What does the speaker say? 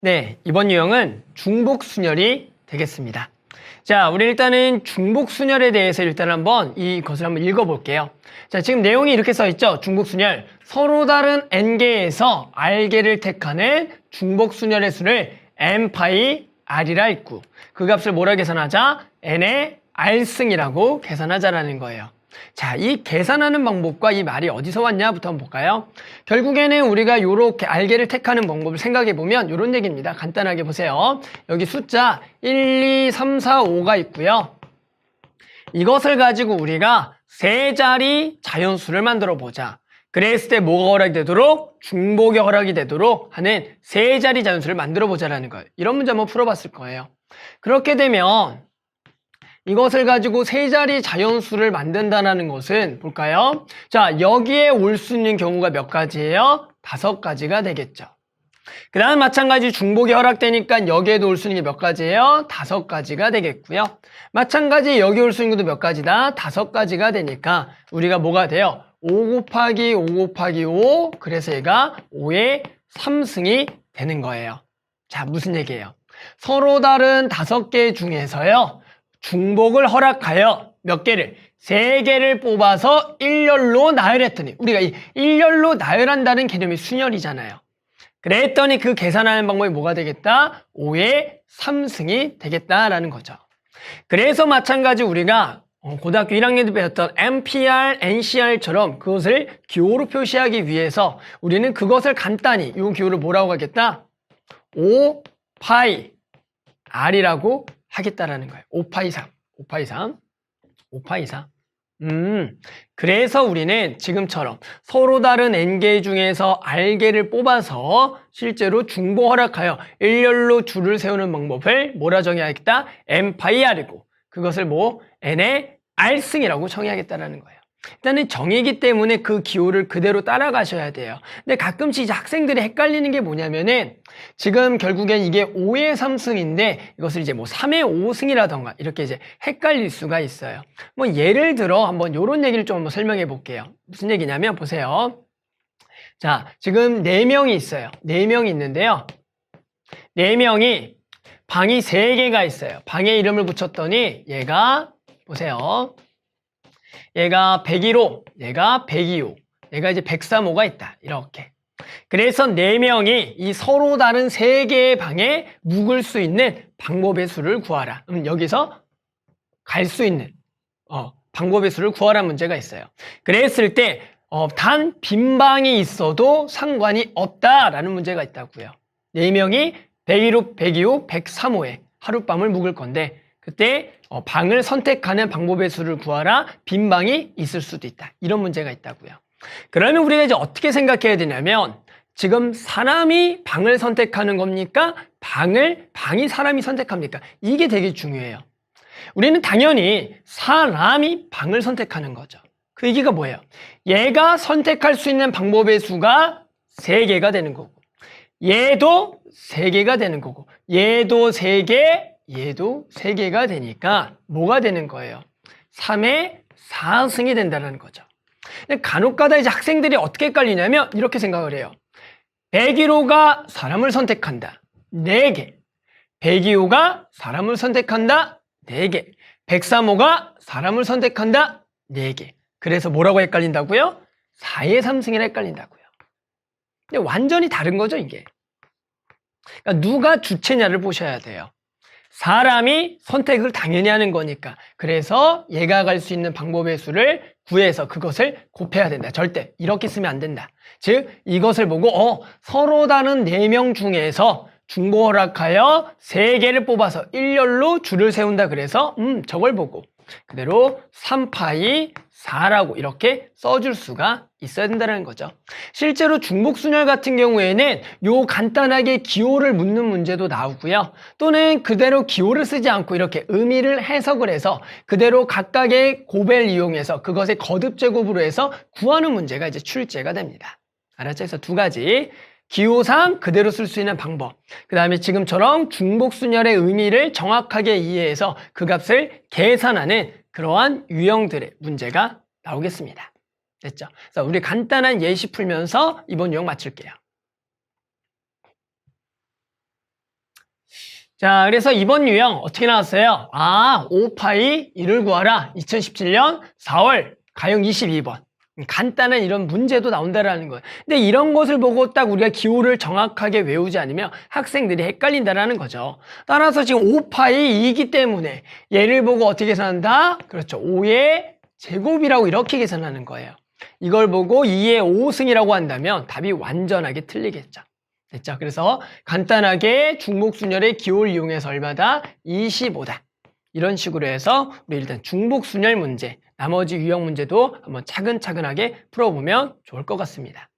네, 이번 유형은 중복순열이 되겠습니다. 자, 우리 일단은 중복순열에 대해서 일단 한번 이것을 한번 읽어볼게요. 자, 지금 내용이 이렇게 써있죠. 중복순열. 서로 다른 n개에서 r개를 택하는 중복순열의 수를 n파이 r이라 했고, 그 값을 뭐라 계산하자? n의 r승이라고 계산하자라는 거예요. 자, 이 계산하는 방법과 이 말이 어디서 왔냐부터 한번 볼까요? 결국에는 우리가 요렇게 알게를 택하는 방법을 생각해 보면 요런 얘기입니다. 간단하게 보세요. 여기 숫자 1, 2, 3, 4, 5가 있고요. 이것을 가지고 우리가 세 자리 자연수를 만들어 보자. 그랬을 때 뭐가 허락이 되도록? 중복이 허락이 되도록 하는 세 자리 자연수를 만들어 보자라는 거예요. 이런 문제 한번 풀어봤을 거예요. 그렇게 되면 이것을 가지고 세 자리 자연수를 만든다는 것은 볼까요? 자, 여기에 올 수 있는 경우가 몇 가지예요? 5가지가 되겠죠. 그 다음 마찬가지 중복이 허락되니까 여기에도 올 수 있는 게 몇 가지예요? 5가지가 되겠고요. 마찬가지 여기 올 수 있는 것도 몇 가지다? 5가지가 되니까 우리가 뭐가 돼요? 5 곱하기 5 곱하기 5, 그래서 얘가 5의 3승이 되는 거예요. 자, 무슨 얘기예요? 서로 다른 5개 중에서요, 중복을 허락하여 몇 개를? 3개를 뽑아서 일렬로 나열했더니, 우리가 이 일렬로 나열한다는 개념이 순열이잖아요. 그랬더니 그 계산하는 방법이 뭐가 되겠다? 5의 3승이 되겠다라는 거죠. 그래서 마찬가지 우리가 고등학교 1학년 때 배웠던 NPR, NCR처럼 그것을 기호로 표시하기 위해서 우리는 그것을 간단히 이 기호를 뭐라고 하겠다? 5파이 R이라고 하겠다라는 거예요. 5파이 3, 5파이 3, 5파이 4. 그래서 우리는 지금처럼 서로 다른 n개 중에서 r개를 뽑아서 실제로 중복 허락하여 일렬로 줄을 세우는 방법을 뭐라 정의하겠다? n파이 r이고, 그것을 뭐 n의 r승이라고 정의하겠다라는 거예요. 일단은 정의이기 때문에 그 기호를 그대로 따라가셔야 돼요. 근데 가끔씩 이제 학생들이 헷갈리는 게 뭐냐면은 지금 결국엔 이게 5의 3승인데 이것을 이제 뭐 3의 5승이라던가 이렇게 이제 헷갈릴 수가 있어요. 뭐 예를 들어 한번 요런 얘기를 좀 한번 설명해 볼게요. 무슨 얘기냐면 보세요. 자, 지금 4명이 있어요. 4명이 있는데요. 4명이 방이 3개가 있어요. 방에 이름을 붙였더니 얘가 보세요. 얘가 101호, 얘가 102호, 얘가 이제 103호가 있다. 이렇게. 그래서 4명이 이 서로 다른 3개의 방에 묵을 수 있는 방법의 수를 구하라. 여기서 갈 수 있는 방법의 수를 구하라 문제가 있어요. 그랬을 때 단 빈 방이 있어도 상관이 없다라는 문제가 있다고요. 4명이 101호, 102호, 103호에 하룻밤을 묵을 건데 그때 방을 선택하는 방법의 수를 구하라. 빈 방이 있을 수도 있다. 이런 문제가 있다고요. 그러면 우리가 이제 어떻게 생각해야 되냐면 지금 사람이 방을 선택하는 겁니까? 방이 사람이 선택합니까? 이게 되게 중요해요. 우리는 당연히 사람이 방을 선택하는 거죠. 그 얘기가 뭐예요? 얘가 선택할 수 있는 방법의 수가 3개가 되는 거고, 얘도 3개가 되는 거고, 얘도 3개, 얘도 3개가 되니까 뭐가 되는 거예요? 3의 4승이 된다는 거죠. 근데 간혹가다 이제 학생들이 어떻게 헷갈리냐면 이렇게 생각을 해요. 101호가 사람을 선택한다. 4개. 102호가 사람을 선택한다. 4개. 103호가 사람을 선택한다. 4개. 그래서 뭐라고 헷갈린다고요? 4의 3승이라 헷갈린다고요. 근데 완전히 다른 거죠, 이게. 그러니까 누가 주체냐를 보셔야 돼요. 사람이 선택을 당연히 하는 거니까. 그래서 얘가 갈 수 있는 방법의 수를 구해서 그것을 곱해야 된다. 절대 이렇게 쓰면 안 된다. 즉 이것을 보고 서로 다른 4명 중에서 중복 허락하여 3개를 뽑아서 일렬로 줄을 세운다. 그래서 저걸 보고 그대로 3파이 4라고 이렇게 써줄 수가 있어야 된다는 거죠. 실제로 중복순열 같은 경우에는 요 간단하게 기호를 묻는 문제도 나오고요. 또는 그대로 기호를 쓰지 않고 이렇게 의미를 해석을 해서 그대로 각각의 곱을 이용해서 그것의 거듭 제곱으로 해서 구하는 문제가 이제 출제가 됩니다. 알았죠? 그래서 2가지. 기호상 그대로 쓸 수 있는 방법. 그 다음에 지금처럼 중복순열의 의미를 정확하게 이해해서 그 값을 계산하는 그러한 유형들의 문제가 나오겠습니다. 됐죠? 그래서 우리 간단한 예시 풀면서 이번 유형 마칠게요. 자, 그래서 이번 유형 어떻게 나왔어요? 5파이 1을 구하라. 2017년 4월 가형 22번. 간단한 이런 문제도 나온다라는 거예요. 근데 이런 것을 보고 딱 우리가 기호를 정확하게 외우지 않으면 학생들이 헷갈린다라는 거죠. 따라서 지금 5파이 2이기 때문에 얘를 보고 어떻게 계산한다? 그렇죠. 5의 제곱이라고 이렇게 계산하는 거예요. 이걸 보고 2의 5승이라고 한다면 답이 완전하게 틀리겠죠. 됐죠? 그래서 간단하게 중복순열의 기호를 이용해서 얼마다? 25다. 이런 식으로 해서 우리 일단 중복순열 문제, 나머지 유형 문제도 한번 차근차근하게 풀어보면 좋을 것 같습니다.